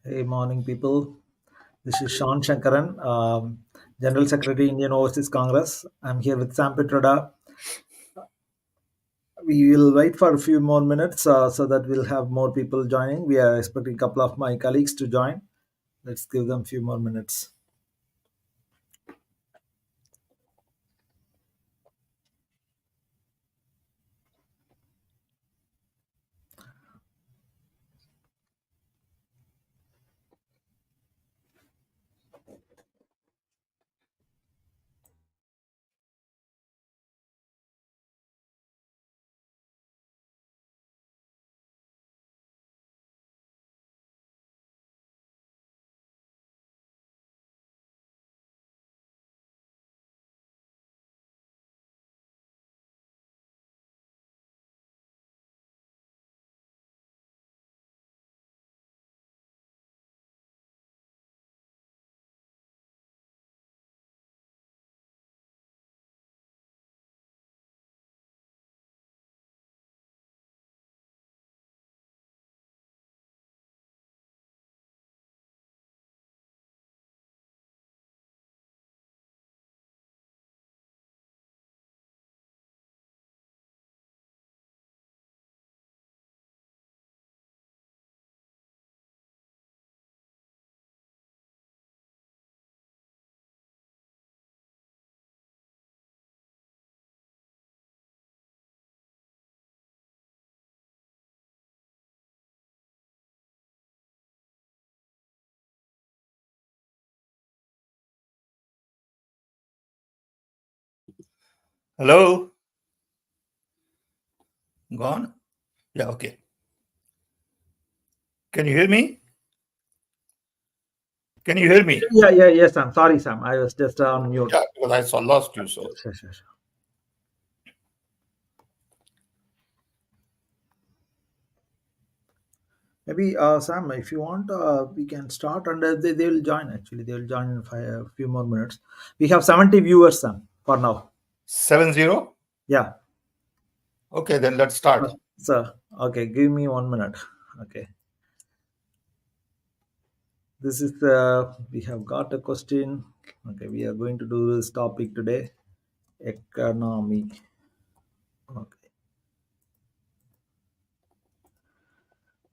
Hey, morning, people. This is Sean Shankaran, General Secretary, Indian Overseas Congress. I'm here with Sam Pitroda. We will wait for a few more minutes so that we'll have more people joining. We are expecting a couple of my colleagues to join. Let's give them a few more minutes. Hello? Gone? Yeah, okay. Can you hear me? Can you hear me? Yes, Sam. Sorry, Sam. I was just on mute. Yeah, because I saw lost you. So Sure. Maybe, Sam, if you want, we can start and they will join. Actually, they will join in a few more minutes. We have 70 viewers, Sam, for now. 7-0? Yeah. Okay, then let's start. So, okay, give me 1 minute. Okay, this is we have got a question. Okay, we are going to do this topic today, economy. Okay,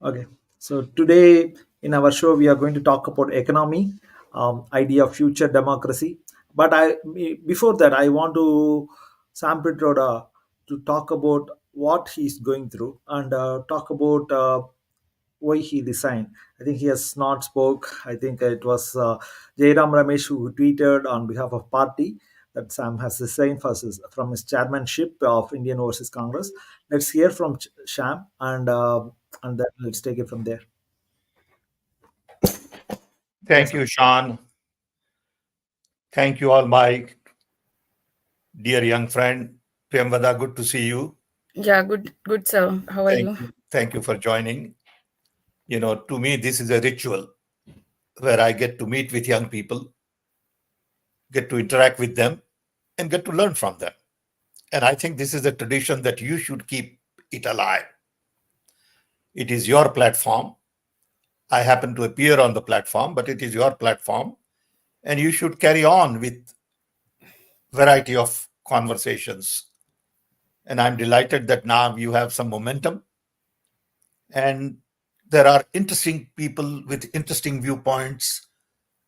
okay. So today in our show we are going to talk about economy, idea of future democracy. But before that, I want to Sam Pitroda to talk about what he's going through and talk about why he resigned. I think he has not spoke. I think it was Jairam Ramesh who tweeted on behalf of party that Sam has resigned from his chairmanship of Indian Overseas Congress. Let's hear from Sham and then let's take it from there. Yes, Thank you, Sean. Thank you all, my dear young friend. Premvada, good to see you. Yeah, good, sir. How are Thank you? you. Thank you for joining. To me, this is a ritual where I get to meet with young people, get to interact with them, and get to learn from them. And I think this is a tradition that you should keep it alive. It is your platform. I happen to appear on the platform, but it is your platform. And you should carry on with variety of conversations. And I'm delighted that now you have some momentum and there are interesting people with interesting viewpoints.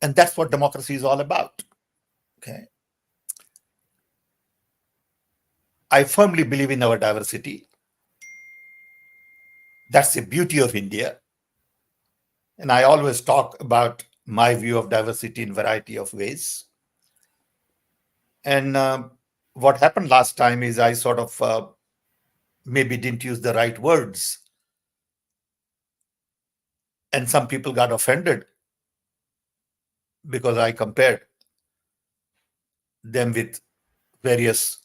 And that's what democracy is all about. Okay. I firmly believe in our diversity. That's the beauty of India. And I always talk about my view of diversity in variety of ways. And what happened last time is I sort of maybe didn't use the right words. And some people got offended because I compared them with various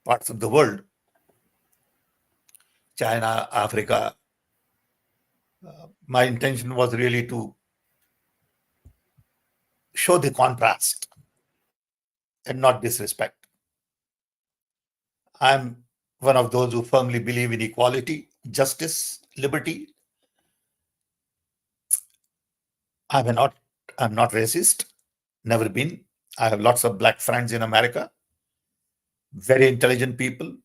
parts of the world, China, Africa. My intention was really to show the contrast and not disrespect. I'm one of those who firmly believe in equality, justice, liberty. I'm not I'm not racist, never been. I have lots of black friends in America, very intelligent people,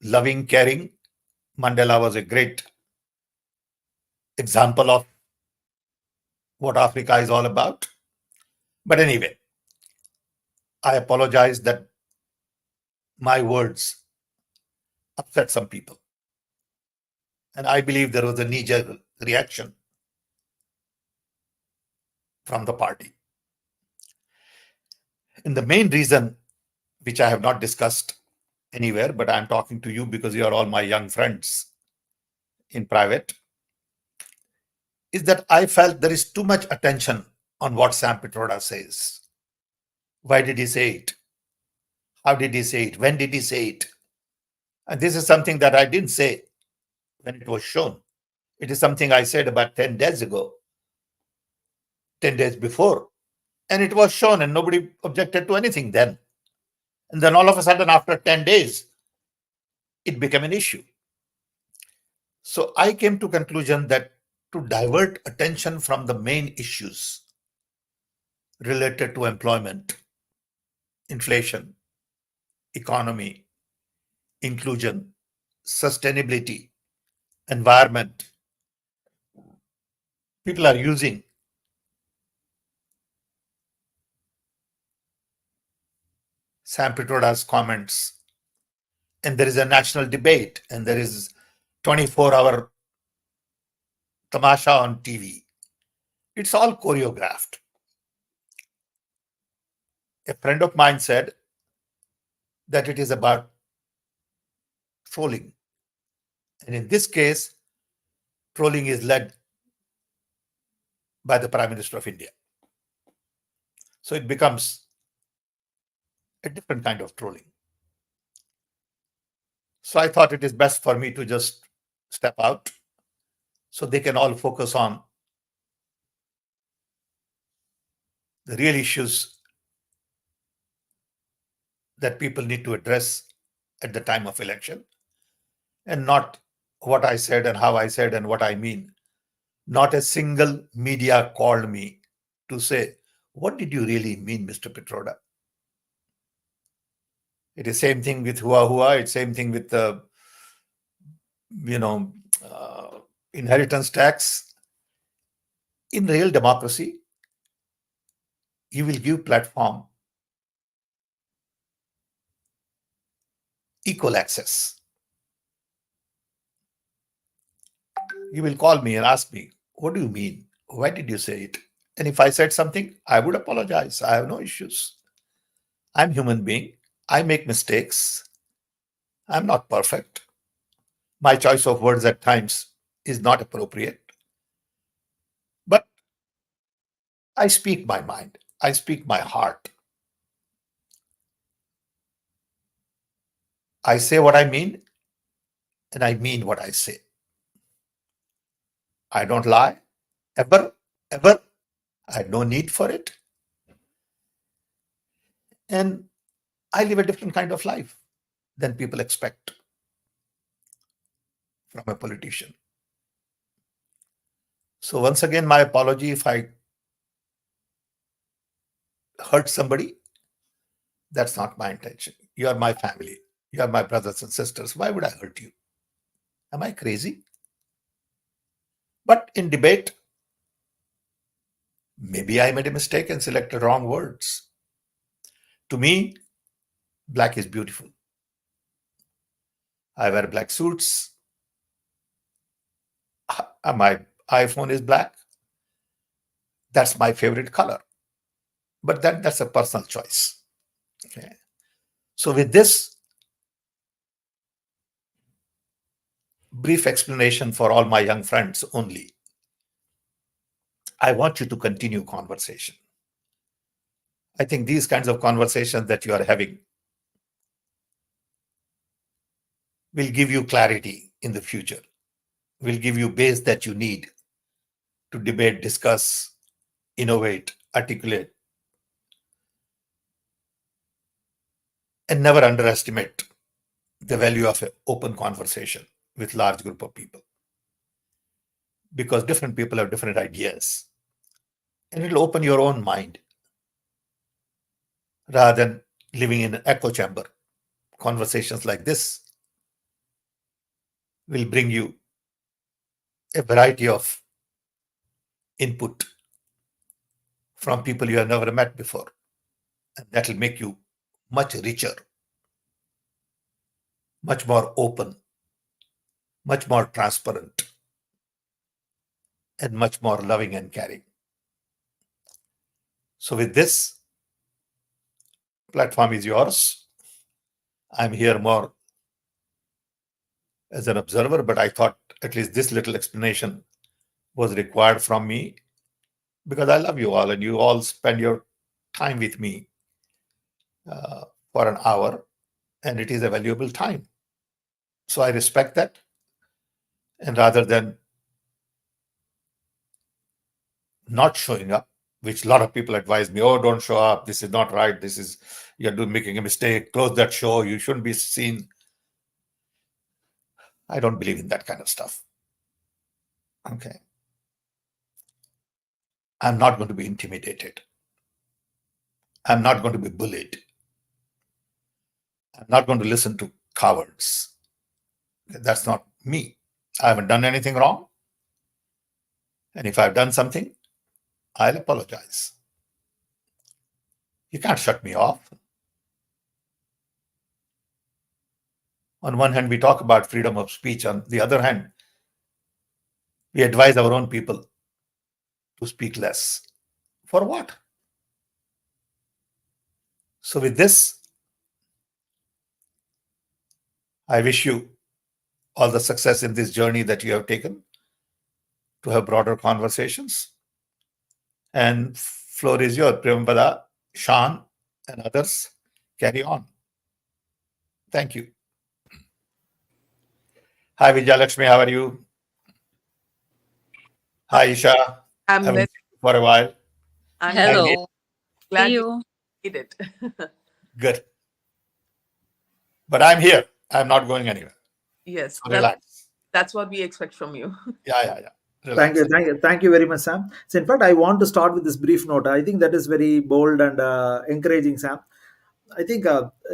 loving, caring. Mandela was a great example of what Africa is all about. But anyway, I apologize that my words upset some people. And I believe there was a knee jerk reaction from the party. And the main reason, which I have not discussed anywhere, but I'm talking to you because you are all my young friends in private, is that I felt there is too much attention on what Sam Pitroda says. Why did he say it? How did he say it? When did he say it? And this is something that I didn't say when it was shown. It is something I said about 10 days ago, 10 days before. And it was shown, and nobody objected to anything then. And then all of a sudden, after 10 days, it became an issue. So I came to conclusion that to divert attention from the main issues related to employment, inflation, economy, inclusion, sustainability, environment, people are using Sam Pitroda's comments, and there is a national debate, and there is 24-hour tamasha on TV. It's all choreographed. A friend of mine said that it is about trolling. And in this case, trolling is led by the Prime Minister of India. So it becomes a different kind of trolling. So I thought it is best for me to just step out so they can all focus on the real issues that people need to address at the time of election, and not what I said and how I said and what I mean. Not a single media called me to say, what did you really mean, Mr. Pitroda? It is same thing with Hua Hua. It's same thing with the, inheritance tax. In real democracy, you will give platform equal access. You will call me and ask me, what do you mean? Why did you say it? And if I said something, I would apologize. I have no issues. I'm human being. I make mistakes. I'm not perfect. My choice of words at times is not appropriate. But I speak my mind. I speak my heart. I say what I mean, and I mean what I say. I don't lie, ever, ever. I have no need for it. And I live a different kind of life than people expect from a politician. So once again, my apology if I hurt somebody. That's not my intention. You are my family. You are my brothers and sisters. Why would I hurt you? Am I crazy? But in debate, maybe I made a mistake and selected wrong words. To me, black is beautiful. I wear black suits. My iPhone is black. That's my favorite color. But that's a personal choice. Okay. So with this brief explanation for all my young friends only, I want you to continue conversation. I think these kinds of conversations that you are having will give you clarity in the future, will give you base that you need to debate, discuss, innovate, articulate, and never underestimate the value of an open conversation with large group of people, because different people have different ideas. and it'll open your own mind rather than living in an echo chamber. Conversations like this will bring you a variety of input from people you have never met before. And that will make you much richer, much more open, much more transparent, and much more loving and caring. So, with this, platform is yours. I'm here more as an observer, but I thought at least this little explanation was required from me because I love you all and you all spend your time with me for an hour, and it is a valuable time. So I respect that. And rather than not showing up, which a lot of people advise me, oh, don't show up. This is not right. This is, you're making a mistake. Close that show. You shouldn't be seen. I don't believe in that kind of stuff. Okay. I'm not going to be intimidated. I'm not going to be bullied. I'm not going to listen to cowards. That's not me. I haven't done anything wrong. And if I've done something, I'll apologize. You can't shut me off. On one hand, we talk about freedom of speech. On the other hand, we advise our own people to speak less. For what? So with this, I wish you all the success in this journey that you have taken to have broader conversations. And floor is yours. Prempada, Shan, and others, carry on. Thank you. Hi, Vijayalakshmi, how are you? Hi, Isha. I'm Haven't glad. seen you for a while. I'm Hello. glad See you you. did it. Good. But I'm here. I'm not going anywhere. Yes, So relax. that's what we expect from you. Yeah. Thank Relax. you, thank you very much, Sam. So, in fact, I want to start with this brief note. I think that is very bold and encouraging, Sam. I think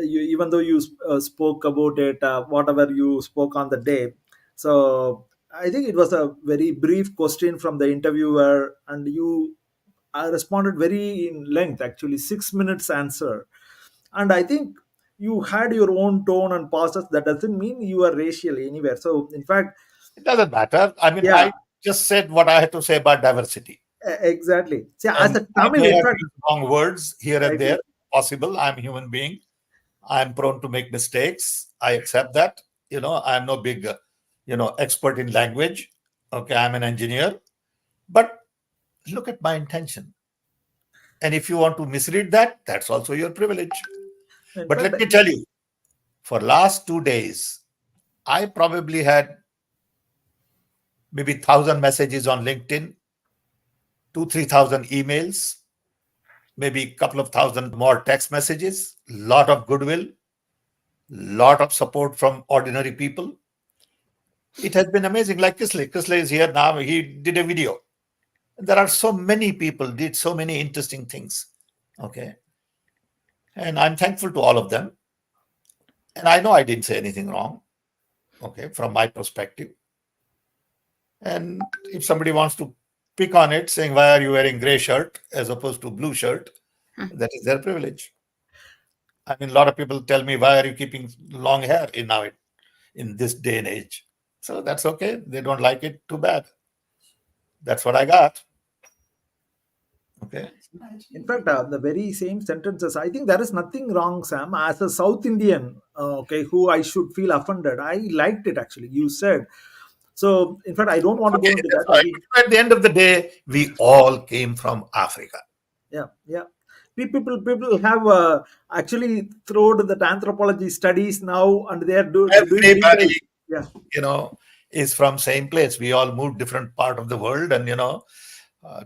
even though you spoke about it, whatever you spoke on the day, so I think it was a very brief question from the interviewer, and you responded very in length, actually 6 minutes answer, and I think you had your own tone and pauses. That doesn't mean you are racial anywhere. So, in fact, It doesn't matter. I mean, yeah, I just said what I had to say about diversity. exactly. See, as And a I Tamil, may in have fact, used wrong words here and there. exactly. Possible. I'm a human being. I'm prone to make mistakes. I accept that. I'm no big, expert in language. Okay, I'm an engineer. But look at my intention. And if you want to misread that, that's also your privilege. In But fact, let me tell you, for last 2 days, I probably had maybe 1,000 messages on LinkedIn, 3,000 emails, maybe a couple of thousand more text messages, lot of goodwill, lot of support from ordinary people. It has been amazing. Like Kisley. Kisley is here now. He did a video. There are so many people did so many interesting things. Okay. And I'm thankful to all of them. And I know I didn't say anything wrong. Okay. From my perspective. And if somebody wants to pick on it, saying, why are you wearing gray shirt as opposed to blue shirt? That is their privilege. I mean, a lot of people tell me, why are you keeping long hair in this day and age? So that's okay. They don't like it. Too bad. That's what I got. Okay. in fact, the very same sentences, I think there is nothing wrong, Sam. As a South Indian, okay, who I should feel offended, I liked it actually. You said so. In fact, I don't want to go Okay, into that's that. right. At the end of the day, we all came from Africa. Yeah. People have actually thrown that anthropology studies now, and they are doing deep dive. Everybody, Yeah, is from same place. We all moved different part of the world, and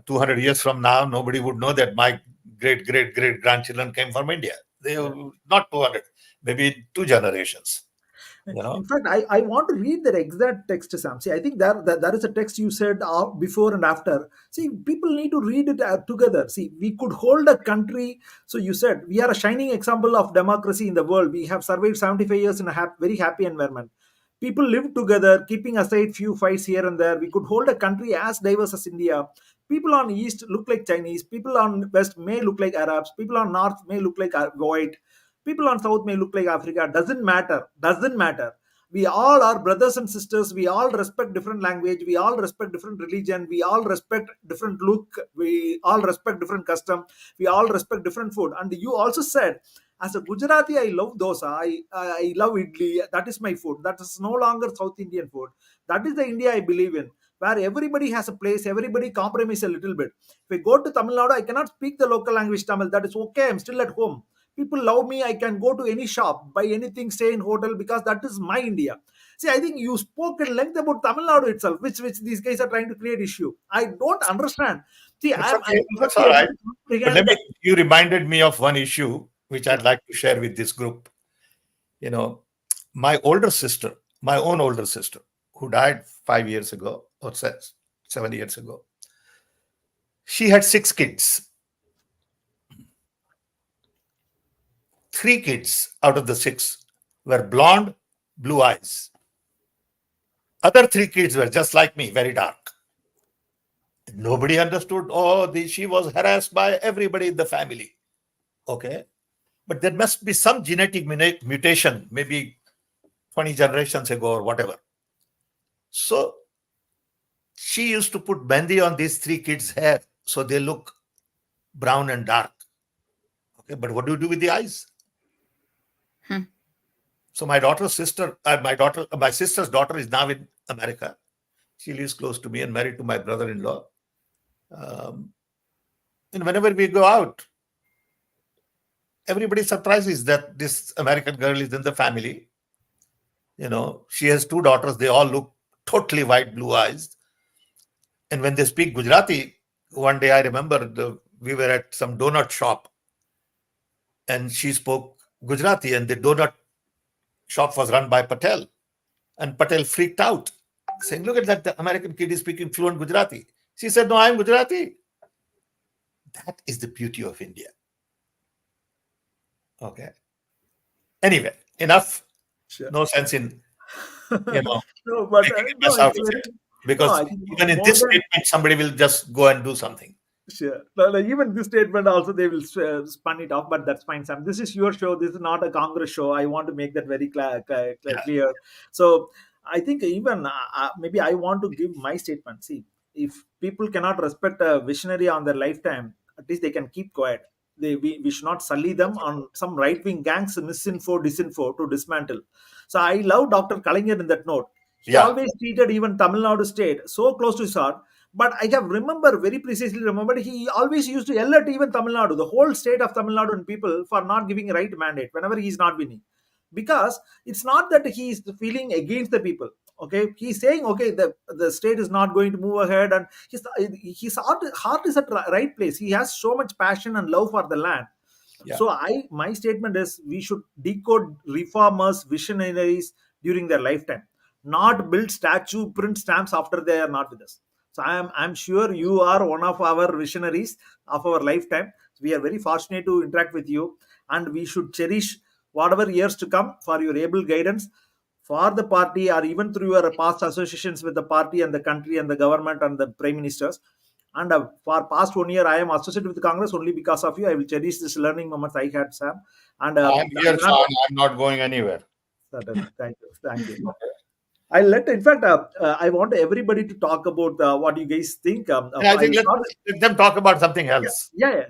200 years from now, nobody would know that my great great great grandchildren came from India. They yeah. not 200, maybe 2 generations. In fact, I want to read that exact text, Sam. See, I think there is a text you said before and after. See, people need to read it together. See, we could hold a country. So you said we are a shining example of democracy in the world. We have survived 75 years in a very happy environment. People live together, keeping aside few fights here and there. We could hold a country as diverse as India. People on east look like Chinese. People on west may look like Arabs. People on north may look like white. People on south may look like Africa. Doesn't matter. Doesn't matter. We all are brothers and sisters. We all respect different language. We all respect different religion. We all respect different look. We all respect different custom. We all respect different food. And you also said, as a Gujarati, I love dosa. I love idli. That is my food. That is no longer South Indian food. That is the India I believe in, where everybody has a place. Everybody compromise a little bit. If I go to Tamil Nadu, I cannot speak the local language Tamil. That is okay. I'm still at home. People love me. I can go to any shop, buy anything, stay in hotel, because that is my India. See, I think you spoke at length about Tamil Nadu itself, which these guys are trying to create issue. I don't understand. See, That's I'm okay. That's perfectly all able right. to But comprehend. you reminded me of one issue which I'd Yeah. like to share with this group. My older sister, my own older sister, who died 5 years ago or 7 years ago, she had 6 kids. 3 kids out of the 6 were blonde, blue eyes. Other 3 kids were just like me, very dark. Nobody understood. Oh, she was harassed by everybody in the family. Okay. But there must be some genetic mutation, maybe 20 generations ago or whatever. So she used to put mehendi on these 3 kids' hair so they look brown and dark. Okay, but what do you do with the eyes? So my sister's daughter is now in America. She lives close to me and married to my brother-in-law. And whenever we go out, everybody surprises that this American girl is in the family. She has 2 daughters. They all look totally white, blue eyes. And when they speak Gujarati, one day I remember we were at some donut shop and she spoke Gujarati, and the donut shop was run by Patel. And Patel freaked out, saying, "Look at that, the American kid is speaking fluent Gujarati." She said, "No, I'm Gujarati." That is the beauty of India. Okay. Anyway, enough. Sure. No sense in, No, but making a no, mess out it's of very, it. no, Because I think even in more this than statement, somebody will just go and do something. sure. No, even this statement also they will spun it off, but that's fine, Sam. This is your show. This is not a Congress show. I want to make that very Yeah. clear. So I think even maybe I want to give my statement. See, if people cannot respect a visionary on their lifetime, at least they can keep quiet. We should not sully them on some right wing gangs, misinfo, disinfo to dismantle. So I love Dr. Kalinger in that note. He Yeah. always treated even Tamil Nadu state so close to his heart, but I have very precisely remembered, he always used to yell at even Tamil Nadu, the whole state of Tamil Nadu and people for not giving right mandate whenever he is not winning. Because it's not that he is feeling against the people. Okay, he's saying, okay, the state is not going to move ahead, and his heart is at right place. He has so much passion and love for the land. Yeah. So my statement is we should decode reformers, visionaries during their lifetime, not build statue, print stamps after they are not with us. So I'm sure you are one of our visionaries of our lifetime. We are very fortunate to interact with you, and we should cherish whatever years to come for your able guidance for the party, or even through your past associations with the party and the country and the government and the prime ministers. And for past 1 year, I am associated with Congress only because of you. I will cherish this learning moments I had, Sam. And I'm here, not, Sean. I'm not going anywhere. certainly. Thank you. Thank you. I let, in fact, I want everybody to talk about what you guys think. And I think I thought, let them talk about something yeah, else. yeah, yeah.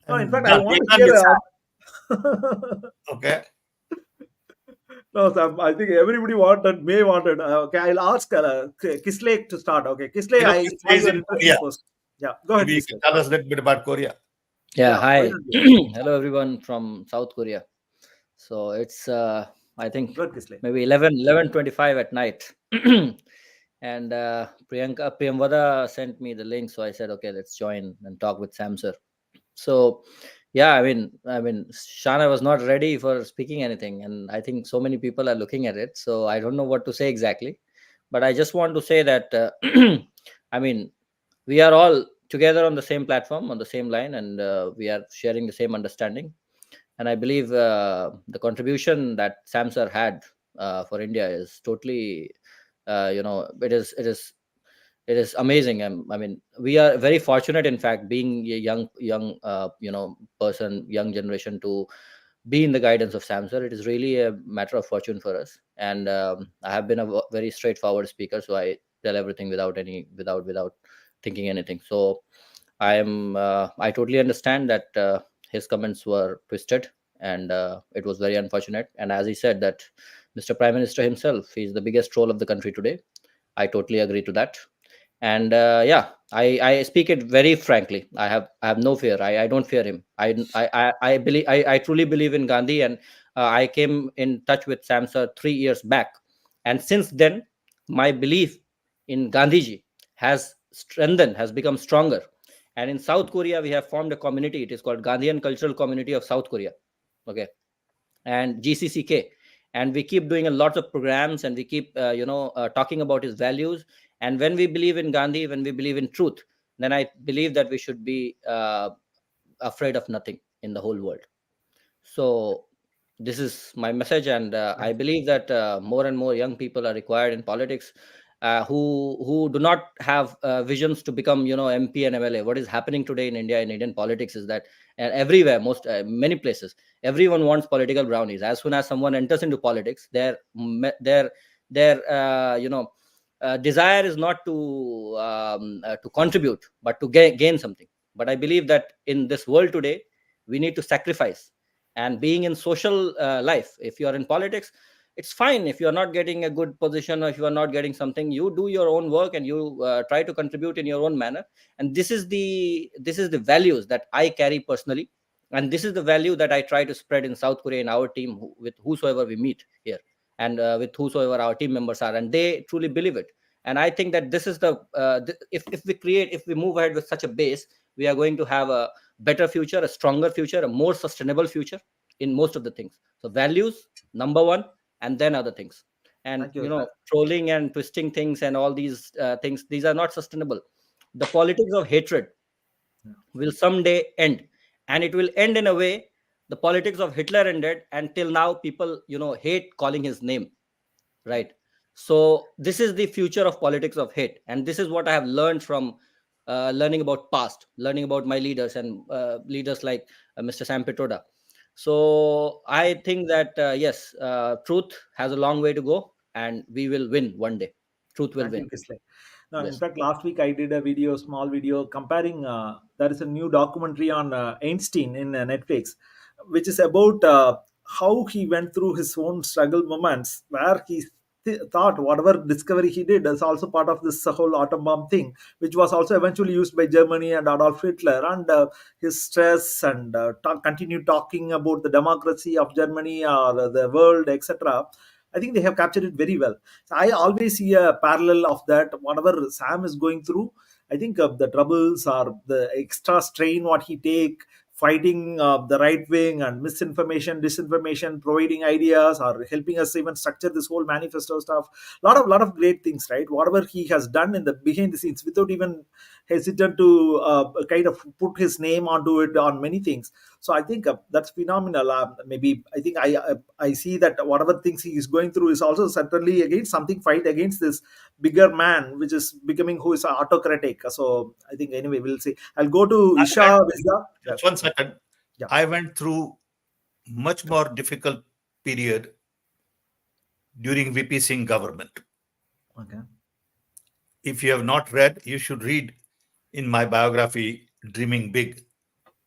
No, in And fact, I want to Vietnam hear. is okay. No, Sam, I think everybody may wanted. Okay, I'll ask Kisley to start. Okay, Kisley, I Kisley saw is your in interesting Korea. post. Yeah, go ahead, Maybe you Kisley. can tell us a little bit about Korea. Yeah, Yeah, why hi. don't you? Hello, everyone from South Korea. So it's, I think, Good, Kisley. maybe 11:25 at night. And Priyamvada sent me the link. So I said, okay, let's join and talk with Sam sir. So Yeah, I mean, Shana was not ready for speaking anything, and I think so many people are looking at it. So I don't know what to say exactly, but I just want to say that I mean, we are all together on the same platform, on the same line, and we are sharing the same understanding. And I believe the contribution that Samsar had for India is totally, it is amazing. I mean, we are very fortunate, in fact, being a young person, young generation, to be in the guidance of Samsar. It is really a matter of fortune for us. And I have been a very straightforward speaker, so I tell everything without thinking anything. So I totally understand that his comments were twisted, and it was very unfortunate. And as he said that Mr. Prime Minister himself is the biggest troll of the country today. I totally agree to that. And yeah, I speak it very frankly. I have no fear. I don't fear him. I believe, I truly believe in Gandhi. And I came in touch with Samsar 3 years back, and since then my belief in Gandhiji has become stronger. And in South Korea we have formed a community. It is called Gandhian Cultural Community of South Korea. Okay. And GCCK. And we keep doing a lot of programs, and we keep talking about his values. And when we believe in Gandhi, when we believe in truth, then I believe that we should be afraid of nothing in the whole world. So this is my message. And I believe that more and more young people are required in politics, who do not have visions to become, MP and MLA. What is happening today in India, in Indian politics, is that, and everywhere, most many places, everyone wants political brownies. As soon as someone enters into politics, their desire is not to contribute, but to gain something. But I believe that in this world today, we need to sacrifice. And being in social life, if you are in politics, it's fine. If you are not getting a good position, or if you are not getting something, you do your own work, and you try to contribute in your own manner. And this is the values that I carry personally. And this is the value that I try to spread in South Korea, in our team, with whosoever we meet here, and with whosoever our team members are, and they truly believe it. And I think that this is if we move ahead with such a base, we are going to have a better future, a stronger future, a more sustainable future in most of the things. So values, number one, and then other things. And Thank you. trolling and twisting things and all these things, these are not sustainable. The politics of hatred Yeah. will someday end, and it will end in a way the politics of Hitler ended. Until now, people hate calling his name, right? So this is the future of politics of hate, and this is what I have learned from learning about past, learning about my leaders, and leaders like Mr. Sam Pitroda. So I think that yes, truth has a long way to go, and we will win one day. Truth will Thank win. you, Kisley. No, in Yes. fact, last week I did a video, small video, comparing. There is a new documentary on Einstein in Netflix, which is about how he went through his own struggle moments, where he thought whatever discovery he did is also part of this whole atom bomb thing, which was also eventually used by Germany and Adolf Hitler, and his stress and continue talking about the democracy of Germany or the world, etc. I think they have captured it very well. So I always see a parallel of that. Whatever Sam is going through, I think the troubles or the extra strain what he take fighting the right wing and misinformation, disinformation, providing ideas or helping us even structure this whole manifesto stuff. Lot of great things, right? Whatever he has done in the behind the scenes without even hesitant to kind of put his name onto it on many things. So I think that's phenomenal. Maybe I think I see that whatever things he is going through is also certainly against something fight against this bigger man, which is becoming who is autocratic. So I think anyway we'll see. I'll go to I Isha Visa. Yeah, Just 1 second. yeah. I went through much more difficult period during VP Singh government. Okay. If you have not read, you should read in my biography, Dreaming Big,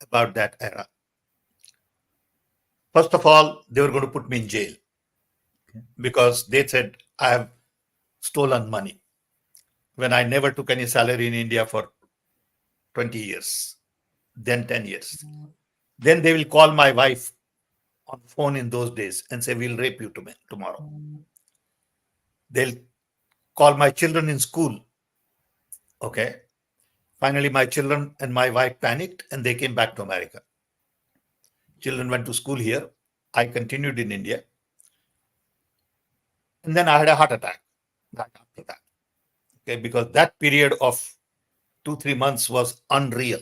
about that era. First of all, they were going to put me in jail Okay. because they said I have stolen money when I never took any salary in India for 20 years, then 10 years. Then they will call my wife on phone in those days and say, we'll rape you tomorrow. They'll call my children in school. Okay. Finally, my children and my wife panicked and they came back to America. Children went to school here. I continued in India. And then I had a heart attack right after that. Okay, because that period of 2-3 months was unreal.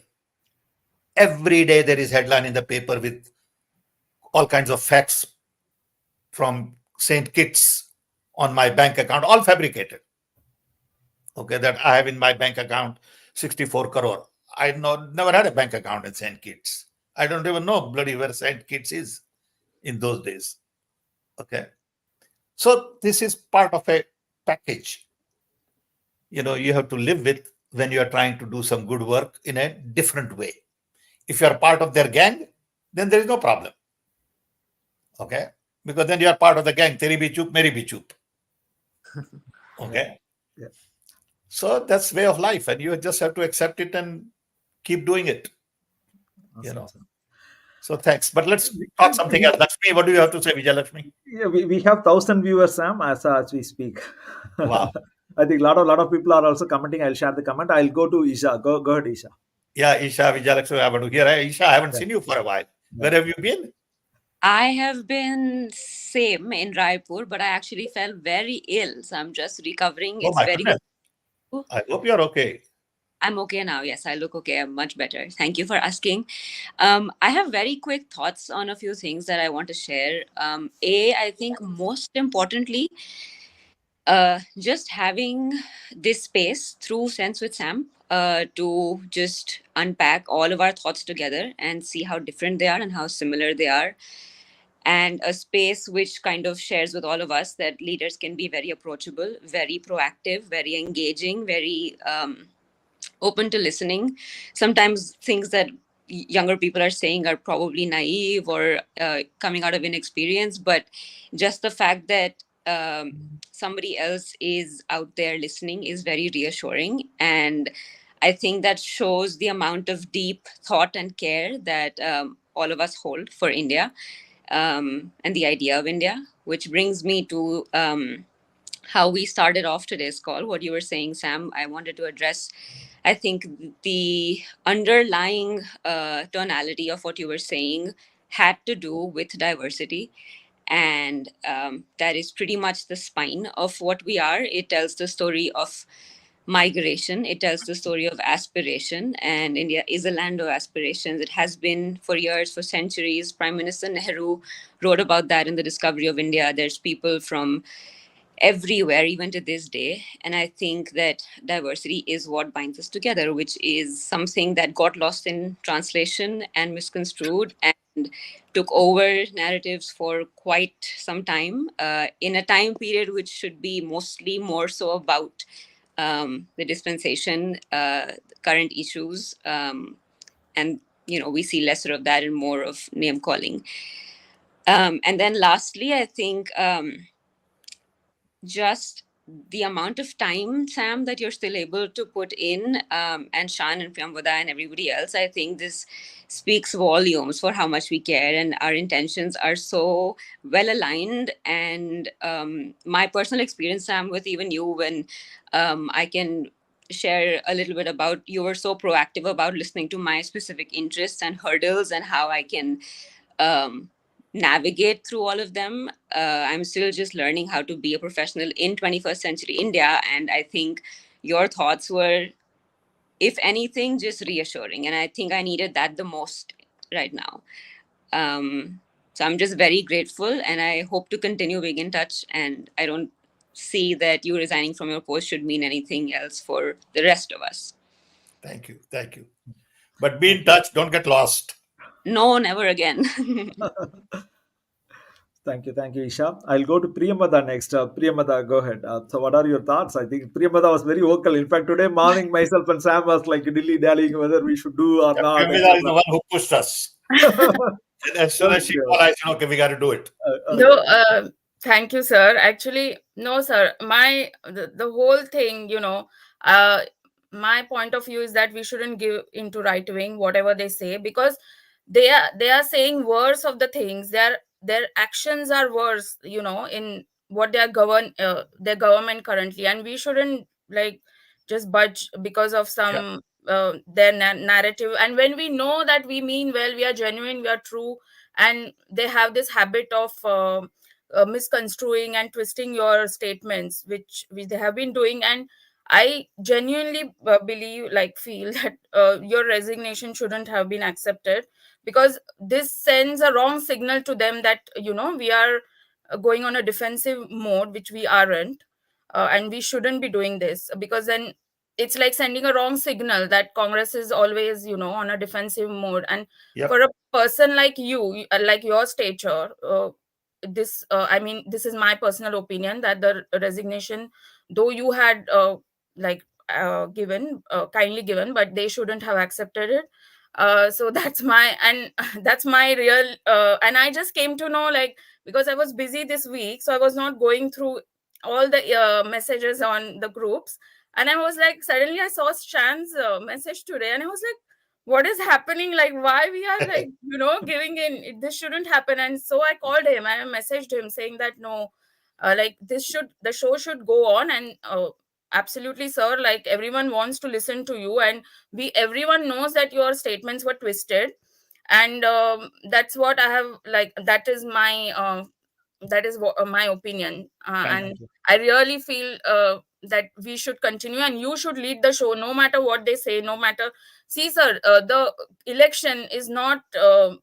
Every day there is headline in the paper with all kinds of facts from St. Kitts on my bank account, all fabricated. Okay, that I have in my bank account 64 crore. I never had a bank account in St. Kitts. I don't even know bloody where St. Kitts is in those days. Okay. So this is part of a package. You have to live with when you are trying to do some good work in a different way. If you are part of their gang, then there is no problem. Okay. Because then you are part of the gang. Teri bhi chup, meri bhi chup. Okay. Yeah. So that's way of life, and you just have to accept it and keep doing it. Awesome, sir. So thanks. But let's talk something else. Lakshmi, what do you have to say, Vijay Lakshmi? Yeah, we have 1,000 viewers, Sam, as we speak. Wow. I think lot of people are also commenting. I'll share the comment. I'll go to Isha. Go ahead, Isha. Yeah, Isha, Vijay Lakshmi, I want to hear. Isha, I haven't Yeah. seen you for a while. Where have you been? I have been same in Raipur, but I actually felt very ill. So I'm just recovering. Oh It's my very goodness. I hope you're okay. I'm okay now. Yes, I look okay. I'm much better. Thank you for asking. I have very quick thoughts on a few things that I want to share. I think most importantly, just having this space through Sense with Sam to just unpack all of our thoughts together and see how different they are and how similar they are. And a space which kind of shares with all of us that leaders can be very approachable, very proactive, very engaging, very open to listening. Sometimes things that younger people are saying are probably naive or coming out of inexperience, but just the fact that somebody else is out there listening is very reassuring. And I think that shows the amount of deep thought and care that all of us hold for India and the idea of India, which brings me to how we started off today's call. What you were saying, Sam, I wanted to address. I think the underlying tonality of what you were saying had to do with diversity. And that is pretty much the spine of what we are. It tells the story of migration, it tells the story of aspiration. And India is a land of aspirations. It has been for years, for centuries. Prime Minister Nehru wrote about that in The Discovery of India. There's people from everywhere, even to this day. And I think that diversity is what binds us together, which is something that got lost in translation and misconstrued and took over narratives for quite some time in a time period which should be mostly more so about the dispensation, current issues. And, we see lesser of that and more of name calling. And then lastly, I think just the amount of time, Sam, that you're still able to put in, and Shan and Priyamvada and everybody else, I think this speaks volumes for how much we care, and our intentions are so well aligned. And my personal experience, Sam, with even you, when I can share a little bit about, you were so proactive about listening to my specific interests and hurdles and how I can navigate through all of them. I'm still just learning how to be a professional in 21st century India. And I think your thoughts were, if anything, just reassuring. And I think I needed that the most right now. So I'm just very grateful, and I hope to continue being in touch. And I don't see that you resigning from your post should mean anything else for the rest of us. Thank you. But be in touch. Don't get lost. No, never again. Thank you, Isha. I'll go to Priyamada next. Priyamada, go ahead. So, what are your thoughts? I think Priyamada was very vocal. In fact, today morning, myself and Sam was like dilly dallying whether we should do or not. Priyamvada is the one who pushed us. And as soon as she realized, okay, we got to do it. No, thank you, sir. Actually, no, sir. The whole thing, my point of view is that we shouldn't give into right wing whatever they say, because they are saying worse of the things. Their actions are worse, in what they are their government currently, and we shouldn't like just budge because of some their narrative. And when we know that we mean well, we are genuine, we are true, and they have this habit of misconstruing and twisting your statements, which they have been doing. And I genuinely believe, like, feel that your resignation shouldn't have been accepted, because this sends a wrong signal to them that, we are going on a defensive mode, which we aren't. And we shouldn't be doing this, because then it's like sending a wrong signal that Congress is always, on a defensive mode. And Yep. for a person like you, like your stature, this I mean, this is my personal opinion, that the resignation, though you had like given kindly given, but they shouldn't have accepted it. So that's my, and that's my real, and I just came to know, like, because I was busy this week, so I was not going through all the messages on the groups. And I was like, suddenly I saw Shan's message today, and I was like, what is happening? Like, why we are, like, giving in? This shouldn't happen. And so I called him and I messaged him saying that, no, like, the show should go on. And absolutely, sir, like, everyone wants to listen to you, and everyone knows that your statements were twisted. And that's what I have, like, that is my opinion. Thank And you. I really feel that we should continue, and you should lead the show, no matter what they say, no matter. See, sir, the election is not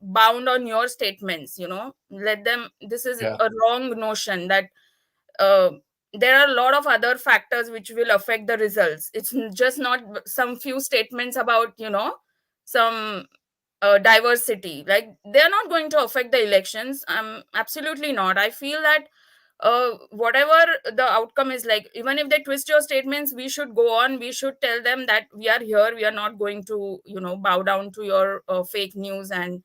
bound on your statements. Let them. This is Yeah. a wrong notion that uh, there are a lot of other factors which will affect the results. It's just not some few statements about, some diversity. Like, they're not going to affect the elections. Absolutely not. I feel that whatever the outcome is, like, even if they twist your statements, we should go on. We should tell them that we are here. We are not going to, bow down to your fake news and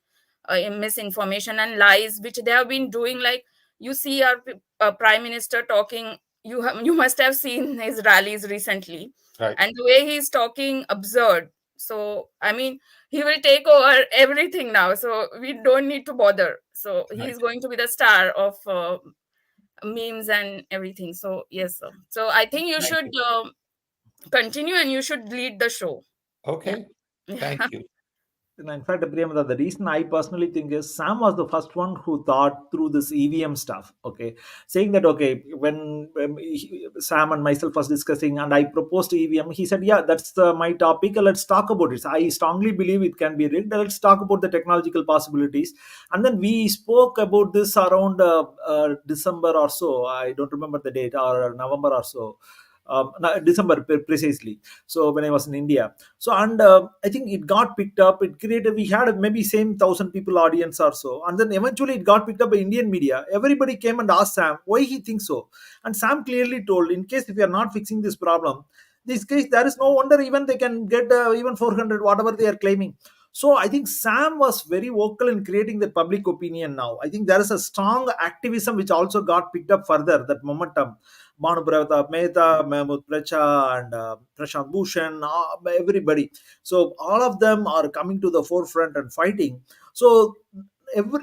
misinformation and lies, which they have been doing. Like, you see our prime minister talking. You must have seen his rallies recently, Right. and the way he's talking, absurd. So, I mean, he will take over everything now, so we don't need to bother. So Right. he's going to be the star of memes and everything. So yes, sir. So I think you Thank should you. continue, and you should lead the show. Okay. Yeah. Thank you. In fact, Priyamada, the reason I personally think is Sam was the first one who thought through this EVM stuff. Okay, saying that, okay, when Sam and myself was discussing and I proposed EVM, he said, "Yeah, that's my topic. Let's talk about it. I strongly believe it can be rigged. Let's talk about the technological possibilities." And then we spoke about this around December or so. I don't remember the date, or November or so. No, December precisely. So when I was in India, so, and I think it got picked up. It created, we had maybe same 1,000 people audience or so, and then eventually it got picked up by Indian media. Everybody came and asked Sam why he thinks so, and Sam clearly told, in case if we are not fixing this problem, this case, there is no wonder even they can get even 400 whatever they are claiming. So I think Sam was very vocal in creating the public opinion. Now I think there is a strong activism which also got picked up further, that momentum. Manu Bravata Mehta, Mahmood Precha, and Prashant Bhushan, everybody. So all of them are coming to the forefront and fighting. So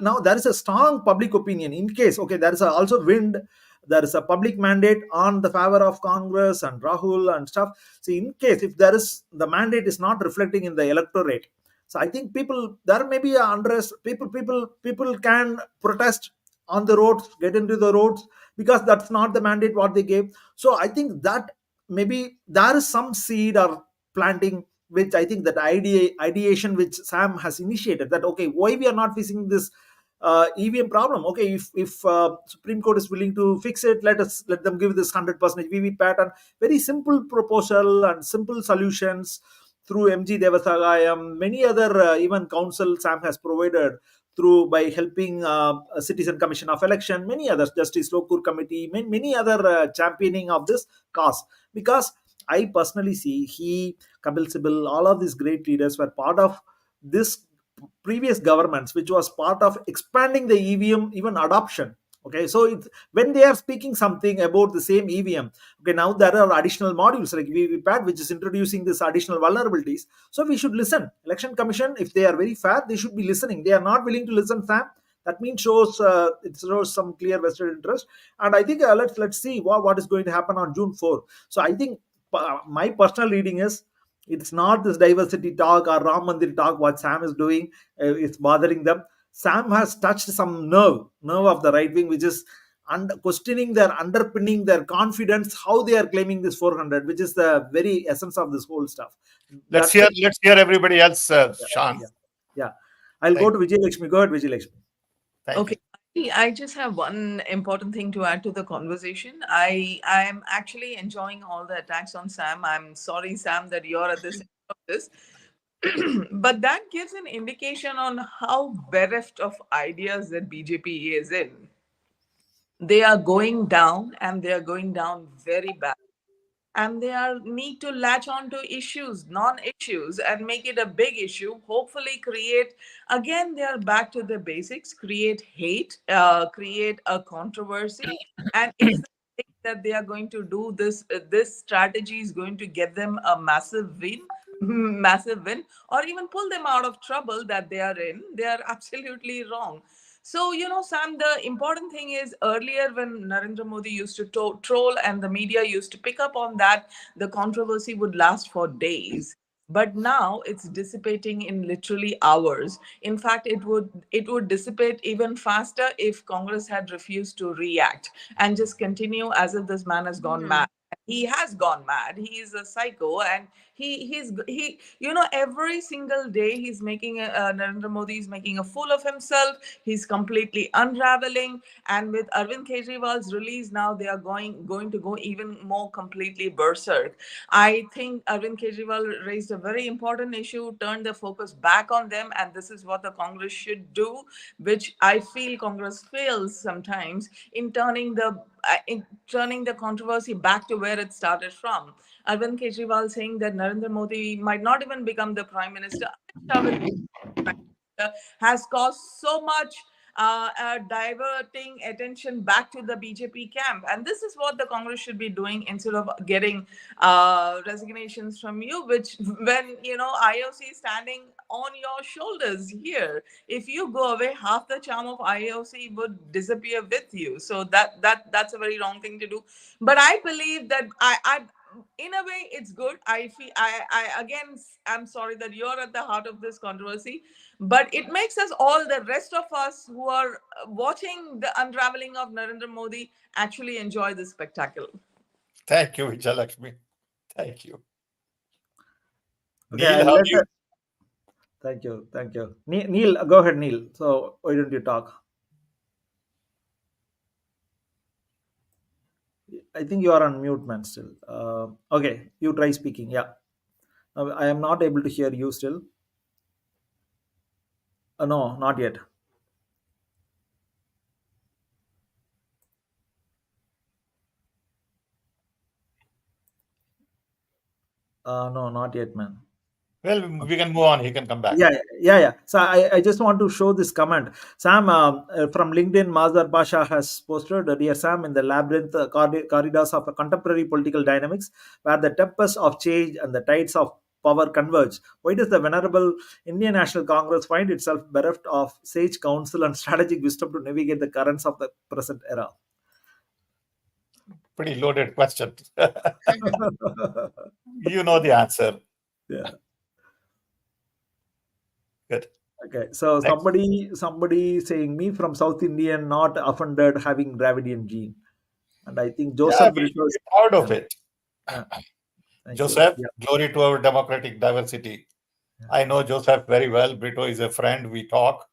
now there is a strong public opinion. In case, okay, there is also wind. There is a public mandate on the favor of Congress and Rahul and stuff. So in case if there is, the mandate is not reflecting in the electorate. So I think people, there may be a unrest. People can protest on the roads, get into the roads, because that's not the mandate what they gave. So I think that maybe there is some seed or planting, which I think that ideation which Sam has initiated, that okay, why we are not facing this EVM problem. Okay, if Supreme Court is willing to fix it, let them give this 100% VVPAT, and very simple proposal and simple solutions through MG Devasagayam, many other even council Sam has provided through by helping a citizen commission of election, many others, Justice Lokur committee, many other championing of this cause. Because I personally see Kapil Sibal, all of these great leaders were part of this previous governments, which was part of expanding the EVM even adoption. Okay, so when they are speaking something about the same EVM, okay, now there are additional modules like VVPAT, which is introducing this additional vulnerabilities. So we should listen. Election Commission, if they are very fair, they should be listening. They are not willing to listen, Sam. That means it shows some clear vested interest. And I think let's see what is going to happen on June 4. So I think my personal reading is, it's not this diversity talk or Ram Mandir talk what Sam is doing. It's bothering them. Sam has touched some nerve of the right wing, which is questioning their underpinning, their confidence, how they are claiming this 400, which is the very essence of this whole stuff. Let's That's hear. the Let's hear everybody else, Sean. yeah. I'll go Thank, to Vijay Lakshmi. Go ahead, Vijay Lakshmi. thank you. Okay. I just have one important thing to add to the conversation. I am actually enjoying all the attacks on Sam. I'm sorry, Sam, that you're at this end of this. But that gives an indication on how bereft of ideas that BJP is in. They are going down, and they are going down very bad, and they are need to latch on to issues, non-issues, and make it a big issue, hopefully create, again they are back to the basics, create hate, create a controversy. And if they think that they are going to do this, this strategy is going to get them a massive win, massive win, or even pull them out of trouble that they are in, they are absolutely wrong. So, Sam, the important thing is, earlier when Narendra Modi used to troll and the media used to pick up on that, the controversy would last for days. But now it's dissipating in literally hours. In fact, it would dissipate even faster if Congress had refused to react and just continue as if this man has gone mad. He has gone mad. He is a psycho, and he every single day he's making Narendra Modi is making a fool of himself. He's completely unraveling, and with Arvind Kejriwal's release now, they are going to go even more completely berserk. I think Arvind Kejriwal raised a very important issue, turned the focus back on them, and this is what the Congress should do, which I feel Congress fails sometimes in turning the controversy back to where it started from. Arvind Kejriwal saying that Narendra Modi might not even become the prime minister. Amit Shah will has caused so much diverting attention back to the BJP camp. And this is what the Congress should be doing instead of getting resignations from you, which when, IOC is standing on your shoulders here. If you go away, half the charm of IOC would disappear with you. So that's a very wrong thing to do. But I believe that I in a way it's good. I feel I again, I'm sorry that you're at the heart of this controversy, but it makes us, all the rest of us who are watching the unraveling of Narendra Modi, actually enjoy this spectacle. Thank you, Vijayalakshmi. Thank you. Okay, Neil, I'll how let do you? thank you. Neil, go ahead, Neil. So why don't you talk? I think you are on mute, man. Still, okay. You try speaking. Yeah, I am not able to hear you still. No, not yet. No, not yet, man. Well, we can move on. He can come back. Yeah. So I just want to show this comment. Sam from LinkedIn, Mazhar Pasha has posted, Dear Sam, in the labyrinth corridors of a contemporary political dynamics, where the tempest of change and the tides of power converge, why does the venerable Indian National Congress find itself bereft of sage counsel and strategic wisdom to navigate the currents of the present era? Pretty loaded question. You know the answer. Yeah. Good. Okay, so Next. somebody saying, me from South Indian, not offended, having Dravidian gene, and I think Yeah, Joseph we should Brito. be proud of it. Yeah, thank you. Joseph, Yeah, glory to our democratic diversity. yeah. I know Joseph very well. Brito is a friend. We talk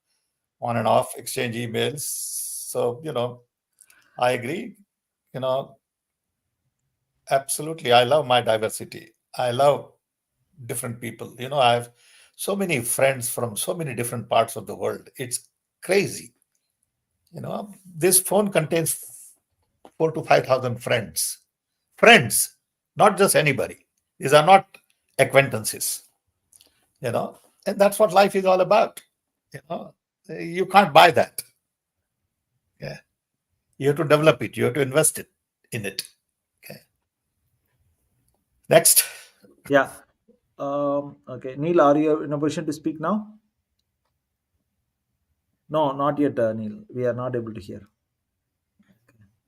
on and off, exchange emails. So, I agree. Absolutely. I love my diversity. I love different people. I have so many friends from so many different parts of the world. It's crazy. This phone contains 4 to 5,000 friends. Friends, not just anybody. These are not acquaintances. And that's what life is all about. You can't buy that. Yeah. You have to develop it. You have to invest in it. Okay. Next. Yeah. Okay, Neil, are you in a position to speak now? No, not yet, Neil. We are not able to hear.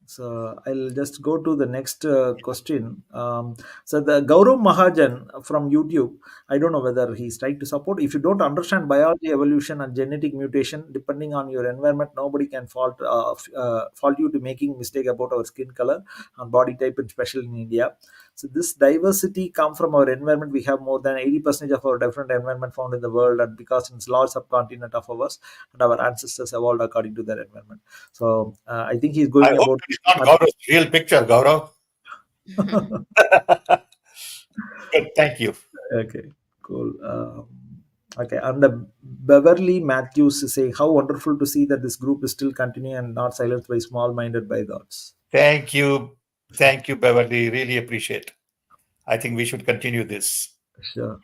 So I'll just go to the next question. So the Gaurav Mahajan from YouTube, I don't know whether he's trying to support. If you don't understand biology, evolution, and genetic mutation, depending on your environment, nobody can fault you to making mistake about our skin color and body type, especially in India. So this diversity come from our environment. We have more than 80% of our different environment found in the world, and because it's large subcontinent of ours, and our ancestors evolved according to their environment. So I think he's I going hope about. it is not Gaurav's real picture, Gaurav. Good, thank you. Okay, cool. Okay, and Beverly Matthews is saying, "How wonderful to see that this group is still continuing and not silenced by small-minded by thoughts." Thank you. Thank you, Beverly. Really appreciate. I think we should continue this. Sure.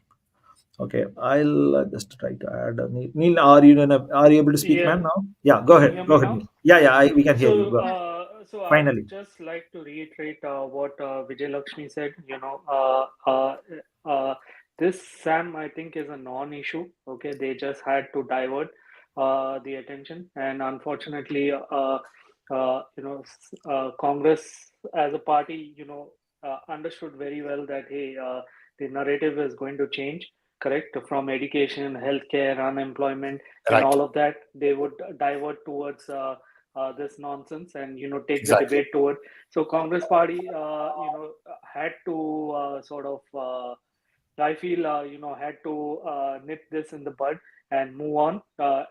Okay, I'll just try to add. Neil, are you able to speak, man? Yeah, Now, yeah, go can you ahead. hear Go me ahead, now? Neil. Yeah, yeah, we can hear you. Go ahead. I Finally, would just like to reiterate what Vijay Lakshmi said. This Sam, I think, is a non-issue. Okay, they just had to divert the attention, and unfortunately, Congress as a party, understood very well that hey, the narrative is going to change. Correct, from education, healthcare, unemployment, and Right. all of that, they would divert towards. This nonsense and take the Exactly. debate toward. So Congress party had to sort of I feel had to nip this in the bud and move on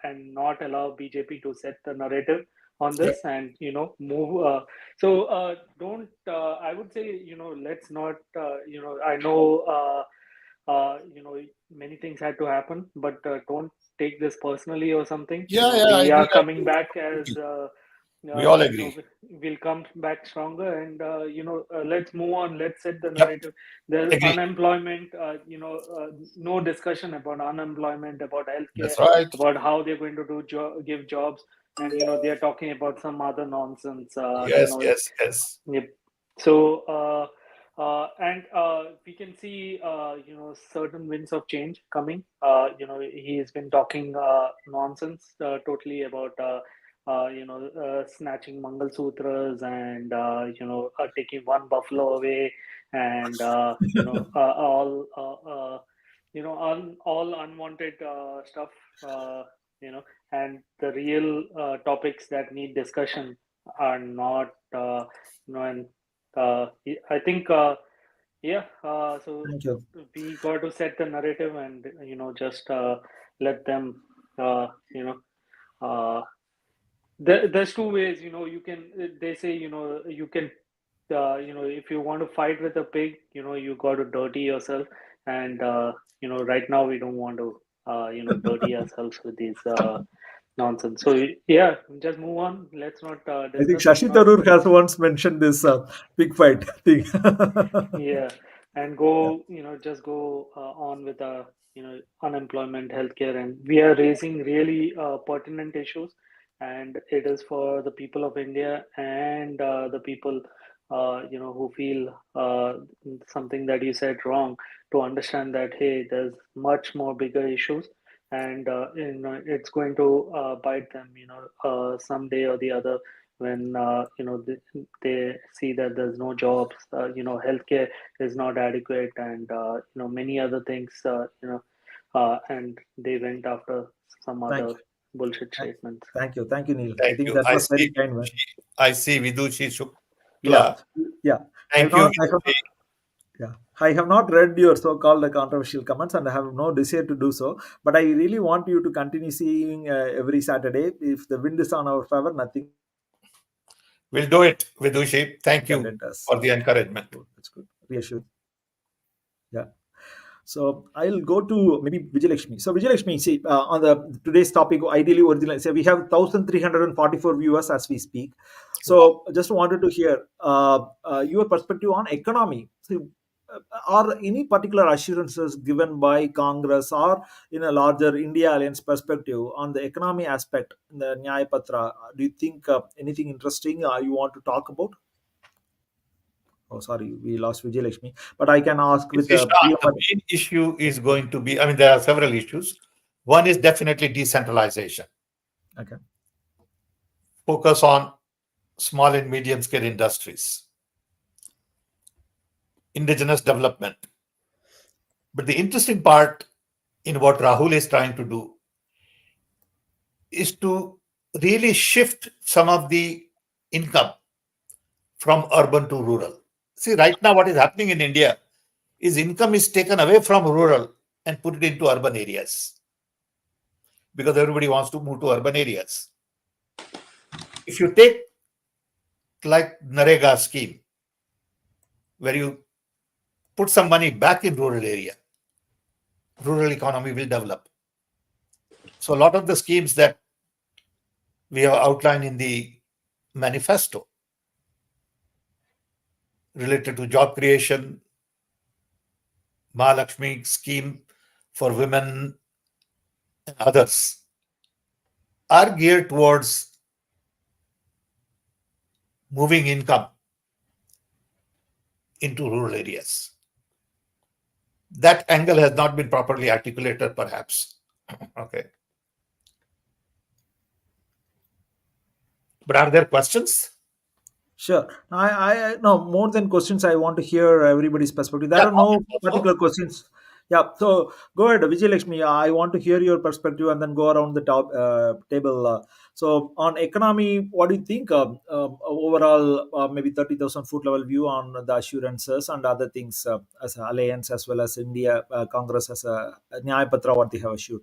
and not allow BJP to set the narrative on Yep. this and move so don't I would say let's not I know many things had to happen, but don't take this personally or something. Yeah, yeah, I We agree. are coming back Thank as you. We all you know agree. we'll come back stronger and let's move on. Let's set the Yep, narrative. There's agree. unemployment. No discussion about unemployment, about healthcare, That's right. about how they're going to give jobs, and they're talking about some other nonsense. Yes, yes, yes. Yep. So, and we can see, certain winds of change coming. He's been talking nonsense totally about, snatching Mangal Sutras and, taking one buffalo away and, all unwanted stuff, you know, and the real topics that need discussion are not, and I think, yeah, so thank you. we got to set the narrative and, just let them, you know, uh, there's two ways, you can, they say, you can, if you want to fight with a pig, you got to dirty yourself. And, right now we don't want to, dirty ourselves with these nonsense. So, yeah, just move on. Let's not I think discuss this Shashi Tharoor nonsense. has once mentioned this big fight thing. Yeah, and Yeah, go, just go on with unemployment, healthcare, and we are raising really pertinent issues, and it is for the people of India and the people, who feel something that you said wrong to understand that hey, there's much more bigger issues, and it's going to bite them, someday or the other when they see that there's no jobs, healthcare is not adequate, and many other things, and they went after some thank other you. bullshit Thank statements. thank you. Thank you, Neil. I Thank think you. that was very kind, man. I see Vidushi Yeah, Shukla. yeah. Thank you, I have Vidushi. Yeah, I have not read your so-called controversial comments, and I have no desire to do so. But I really want you to continue seeing every Saturday. If the wind is on our favor, nothing We'll do it, Vidushi. Thank can you dent us. for the encouragement. Cool. That's good. Reassure. Yeah. So I'll go to maybe Vijay. So Vijay, see on the today's topic, ideally original. So we have 1,344 viewers as we speak. So just wanted to hear your perspective on economy. So, are any particular assurances given by Congress or in a larger India Alliance perspective on the economy aspect in the Nyaya Patra? Do you think anything interesting you want to talk about? Oh, sorry, we lost Vijay Lakshmi. But I can ask with It's not. Priya. The main issue is going to be, I mean, there are several issues. One is definitely decentralization. Okay. Focus on small and medium scale industries, indigenous development. But the interesting part in what Rahul is trying to do is to really shift some of the income from urban to rural. See, right now, what is happening in India is income is taken away from rural and put it into urban areas because everybody wants to move to urban areas. If you take like Narega scheme, where you put some money back in rural area, rural economy will develop. So a lot of the schemes that we have outlined in the manifesto related to job creation, Mahalakshmi scheme for women and others are geared towards moving income into rural areas. That angle has not been properly articulated, perhaps. Okay. But are there questions? Sure. No, more than questions. I want to hear everybody's perspective. There Yeah, are no comments also. particular questions. Yeah. So go ahead, Vijay Lakshmi. I want to hear your perspective and then go around the table. So on economy, what do you think? Overall, maybe 30,000 foot level view on the assurances and other things as an alliance as well as India Congress as a Nyaya Patra what they have issued.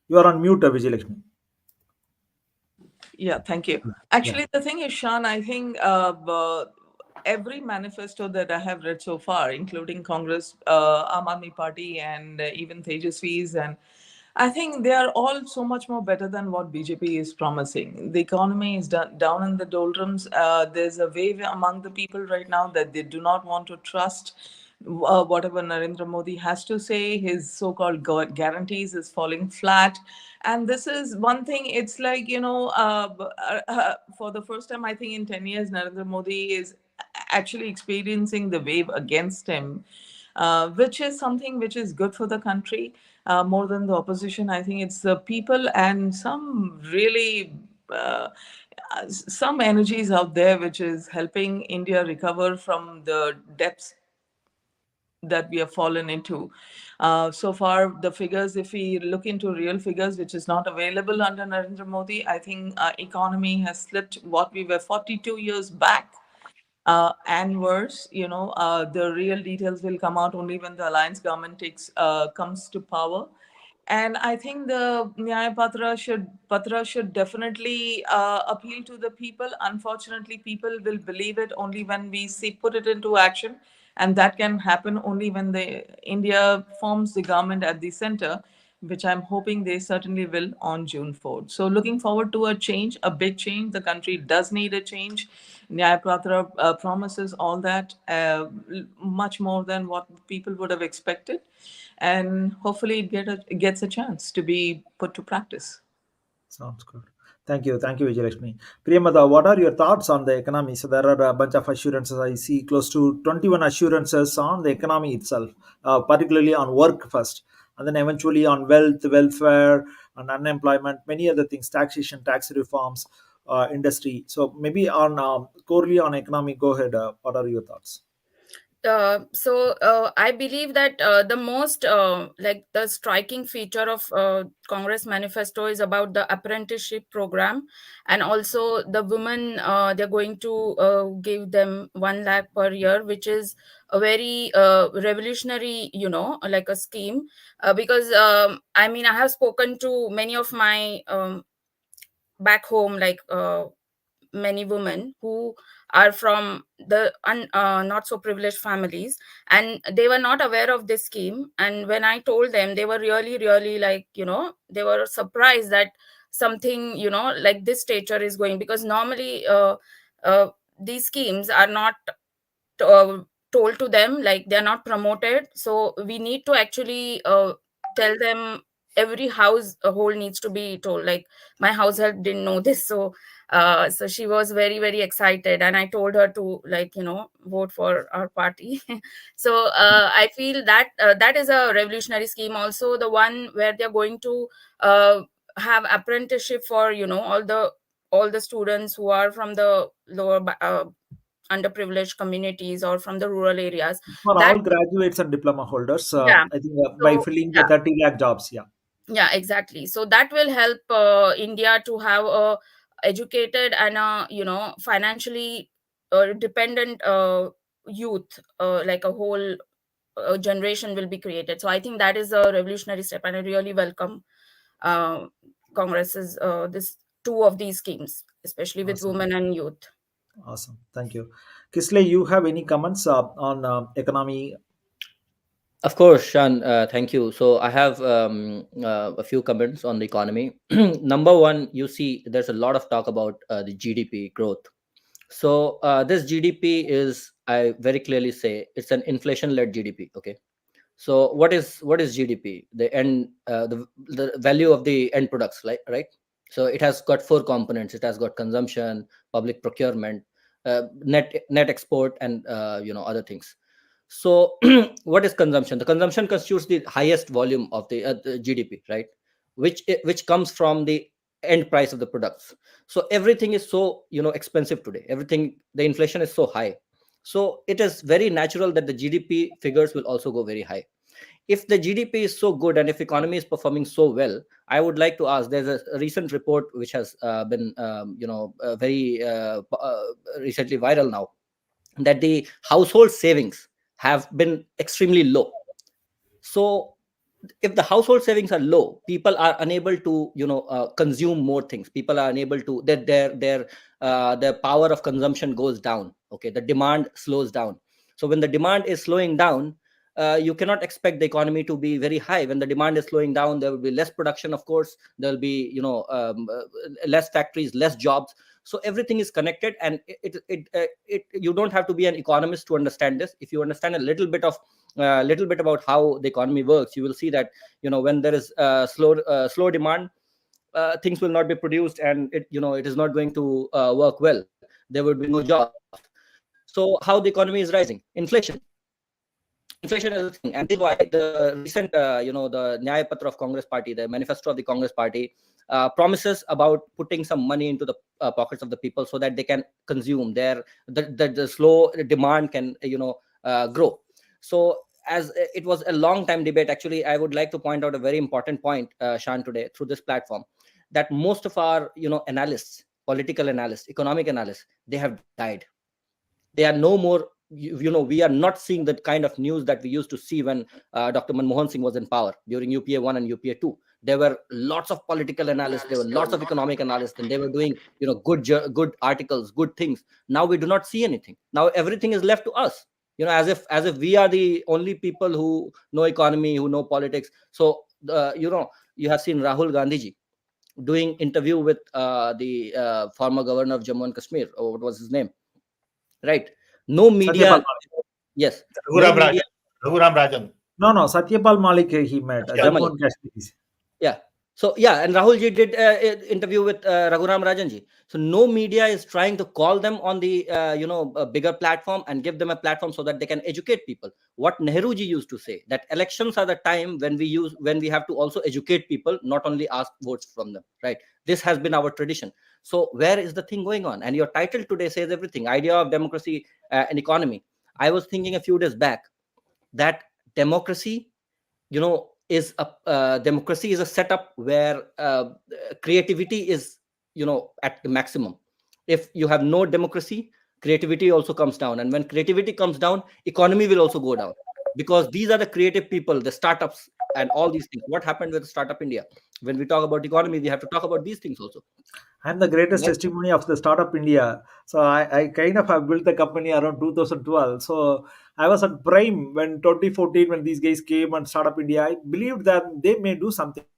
You are on mute, Vijay Lakshmi. Yeah, thank you. Yeah. Actually, the thing is, Sean, I think every manifesto that I have read so far, including Congress, Aam Aadmi Party, and even Tejasvi's, and I think they are all so much more better than what BJP is promising. The economy is down in the doldrums. There's a wave among the people right now that they do not want to trust whatever Narendra Modi has to say. His so-called guarantees is falling flat. And this is one thing, it's like, for the first time, I think in 10 years, Narendra Modi is actually experiencing the wave against him, which is something which is good for the country more than the opposition. I think it's the people and some really some energies out there which is helping India recover from the depths that we have fallen into. So far, the figures, if we look into real figures, which is not available under Narendra Modi, I think economy has slipped what we were 42 years back. And worse, the real details will come out only when the alliance government comes to power. And I think the Nyaya Patra should definitely appeal to the people. Unfortunately, people will believe it only when we put it into action, and that can happen only when the India forms the government at the center, which I'm hoping they certainly will on June 4th. So looking forward to a change, a big change. The country does need a change. Nyaya Patra promises all that, much more than what people would have expected, and hopefully it gets a chance to be put to practice. Sounds good. Thank you, Vijayalakshmi. Priyamada, what are your thoughts on the economy? So there are a bunch of assurances. I see close to 21 assurances on the economy itself, particularly on work first, and then eventually on wealth, welfare, and unemployment, many other things, taxation, tax reforms, industry. So maybe on corely on economy, go ahead. What are your thoughts? I believe that the most like the striking feature of Congress manifesto is about the apprenticeship program, and also the women, they're going to give them 1 lakh per year, which is a very revolutionary, like a scheme, because I mean, I have spoken to many of my back home, like many women who are from the not so privileged families, and they were not aware of this scheme. And when I told them, they were really really, like, they were surprised that something, like this stature is going, because normally these schemes are not uh, told to them, like they're not promoted. So we need to actually tell them. Every household needs to be told. Like my household didn't know this, so she was very very excited, and I told her to, like, vote for our party. So I feel that that is a revolutionary scheme. Also the one where they're going to have apprenticeship for all the all the students who are from the underprivileged communities or from the rural areas. For That all graduates and diploma holders, yeah. I think by So filling the yeah, 30 lakh jobs, yeah. yeah, exactly. So that will help India to have a educated and financially dependent youth, like a whole generation will be created. So I think that is a revolutionary step, and I really welcome uh, Congress's this two of these schemes, especially with Awesome. women and youth. Awesome. Thank you. Kisley, you have any comments on economy? Of course, Shan. Thank you. So I have a few comments on the economy. Number one, you see, there's a lot of talk about the GDP growth. So this GDP is, I very clearly say, it's an inflation-led GDP. Okay. So what is GDP? The value of the end products, right? So it has got four components. It has got consumption, public procurement, net export, and other things. So what is consumption? The consumption constitutes the highest volume of the GDP, right? Which comes from the end price of the products. So everything is so expensive today. Everything, the inflation is so high. So it is very natural that the GDP figures will also go very high. If the GDP is so good and if economy is performing so well, I would like to ask. There's a recent report which has been very recently viral now, that the household savings have been extremely low. So if the household savings are low, people are unable to consume more things. People are unable to, their power of consumption goes down. Okay, the demand slows down. So when the demand is slowing down, you cannot expect the economy to be very high. When the demand is slowing down, there will be less production. Of course, there will be less factories, less jobs. So everything is connected, and you don't have to be an economist to understand this. If you understand a little bit about how the economy works, you will see that when there is slow demand, things will not be produced, and it is not going to work well. There would be no jobs. So how the economy is rising? Inflation is a thing, and this is why the recent the Nyaya Patra of Congress Party, the manifesto of the Congress Party, promises about putting some money into the pockets of the people so that they can consume the slow demand can grow. So as it was a long time debate, actually, I would like to point out a very important point, Shan, today through this platform, that most of our analysts, political analysts, economic analysts, they have died. They are no more. We are not seeing that kind of news that we used to see when Dr. Manmohan Singh was in power during UPA 1 and UPA 2. There were lots of political analysts, there were lots of economic analysts, and they were doing good articles, good things. Now we do not see anything. Now everything is left to us, as if we are the only people who know economy, who know politics. So you have seen Rahul Gandhi ji doing interview with the former governor of Jammu and Kashmir, or what was his name, right? No Satyapal media. Malik. Yes, no Raghuram media. Rajan. Raghuram Rajan. No, Satyapal Malik he met Yeah. Jammu and Kashmir. Yeah. So yeah, and Rahul ji did interview with Raghuram Rajan ji. So no media is trying to call them on the a bigger platform and give them a platform so that they can educate people. What Nehru ji used to say, that elections are the time when we have to also educate people, not only ask votes from them. Right. This has been our tradition. So where is the thing going on? And your title today says everything. Idea of democracy and economy. I was thinking a few days back that democracy democracy is a setup where creativity is at the maximum. If you have no democracy, creativity also comes down, and when creativity comes down, economy will also go down, because these are the creative people, the startups, and all these things. What happened with Startup India? When we talk about economy, we have to talk about these things also, I'm the greatest right? testimony of the startup India. So I kind of have built the company around 2012. So I was at Prime when 2014 when these guys came and startup India. I believed that they may do something. It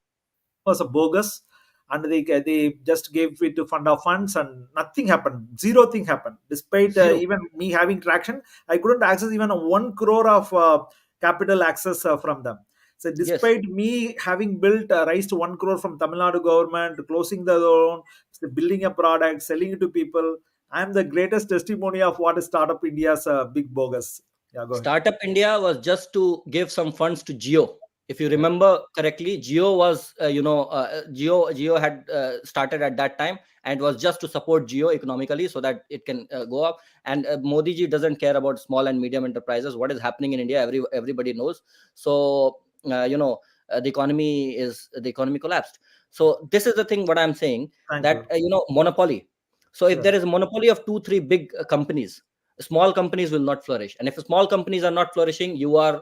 was a bogus, and they just gave it to fund of funds and nothing happened. Zero thing happened. Despite Zero. even me having traction, I couldn't access even a 1 crore of capital access from them. So Yes. despite me having built raised 1 crore from Tamil Nadu government, closing the loan, building a product, selling it to people, I am the greatest testimony of what is Startup India's big bogus. Yeah, go ahead. Startup India was just to give some funds to Geo. If you remember correctly, Geo was, Geo had started at that time, and was just to support Geo economically so that it can go up. And Modi ji doesn't care about small and medium enterprises. What is happening in India, everybody knows. So the economy collapsed. So this is the thing. What I'm saying, Thank that you. monopoly. So if Sure. there is a monopoly of 2-3 big companies, small companies will not flourish. And if small companies are not flourishing, you are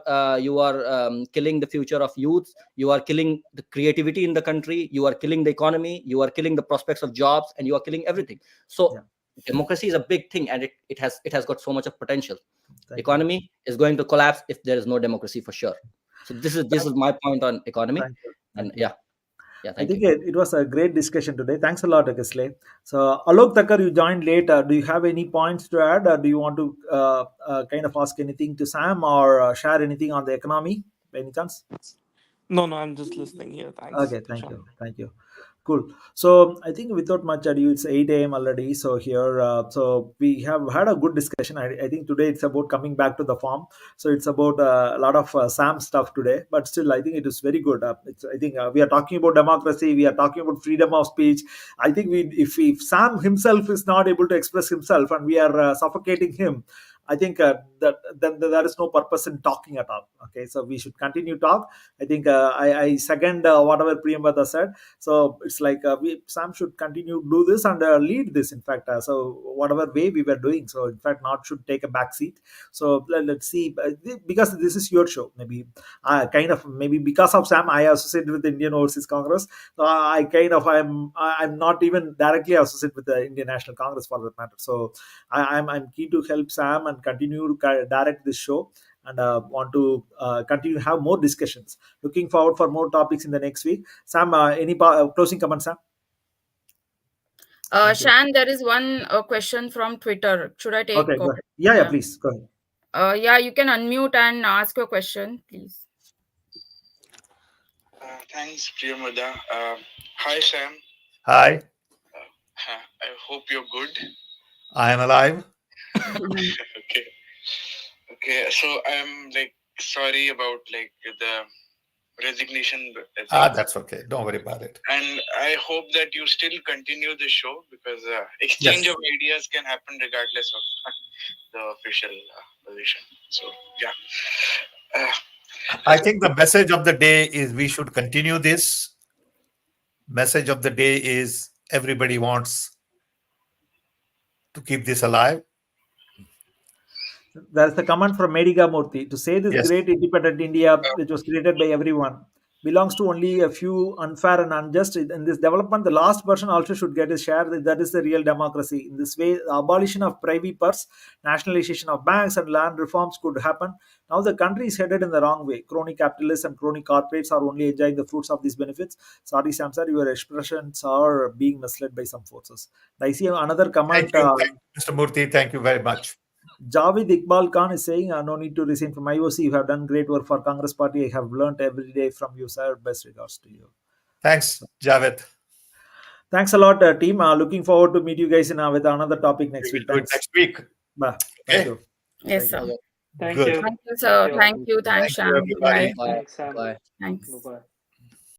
killing the future of youth. You are killing the creativity in the country. You are killing the economy. You are killing the prospects of jobs, and you are killing everything. So Yeah. democracy is a big thing, and it has got so much of potential. Thank you. Economy is going to collapse if there is no democracy, for sure. So this is my point on economy. Thank you. And Thank you. I thank think you. it was a great discussion today. Thanks a lot, Agisley. So, Alok Thakkar, you joined late. Do you have any points to add, or do you want to kind of ask anything to Sam, or share anything on the economy by any chance? No, I'm just listening here. Thanks, Okay, thank Sean. you. Thank you. Cool. So I think without much ado, it's 8 a.m. already. So here, so we have had a good discussion. I think today it's about coming back to the farm. So it's about a lot of Sam stuff today, but still, I think it is very good. I think we are talking about democracy. We are talking about freedom of speech. I think if Sam himself is not able to express himself, and we are suffocating him, I think that then there is no purpose in talking at all. Okay, so we should continue talk. I think I second whatever Priyambada said. So it's like Sam should continue to do this and lead this. In fact, so whatever way we were doing, so in fact, not should take a back seat. So let's see, because this is your show. Maybe kind of maybe because of Sam, I associate with the Indian Overseas Congress. So I kind of I'm not even directly associated with the Indian National Congress for that matter. So I'm keen to help Sam and continue to direct this show, and want to continue to have more discussions. Looking forward for more topics in the next week. Sam, any closing comments, Sam? Thank you. Shan, there is one question from Twitter. Should I take? Okay, go ahead. Yeah, please go ahead. Yeah, you can unmute and ask your question, please. Thanks, Priyamada. Hi, Sam. Hi, I hope you're good. I am alive. Okay. Okay. So I'm sorry about the resignation thing. That's okay. Don't worry about it. And I hope that you still continue the show, because exchange of ideas can happen regardless of the official position. So yeah. I think the message of the day is we should continue this. Message of the day is everybody wants to keep this alive. There's the comment from Mediga Murthy to say this Yes. great independent India, which was created by everyone, belongs to only a few, unfair and unjust. In this development, the last person also should get his share. That is the real democracy. In this way, the abolition of privy purse, nationalization of banks, and land reforms could happen. Now the country is headed in the wrong way. Crony capitalists and crony corporates are only enjoying the fruits of these benefits. Sorry, Sam sir, your expressions are being misled by some forces. I see another comment. Thank you, Mr. Murthy. Thank you very much. Javed Iqbal Khan is saying, no need to resign from IOC. You have done great work for Congress Party. I have learned every day from you, sir. Best regards to you. Thanks, Javed. Thanks a lot, team. Looking forward to meet you guys with another topic next We week. will do it Thanks. next week. Bye. Okay. Thank you. Yes, Thank sir. Thank Good. you. Thank you, sir. Thank you. Thank you. Thanks, Thank you, Shan. everybody. Bye. Thanks, Sam. Bye. Thanks. Bye-bye.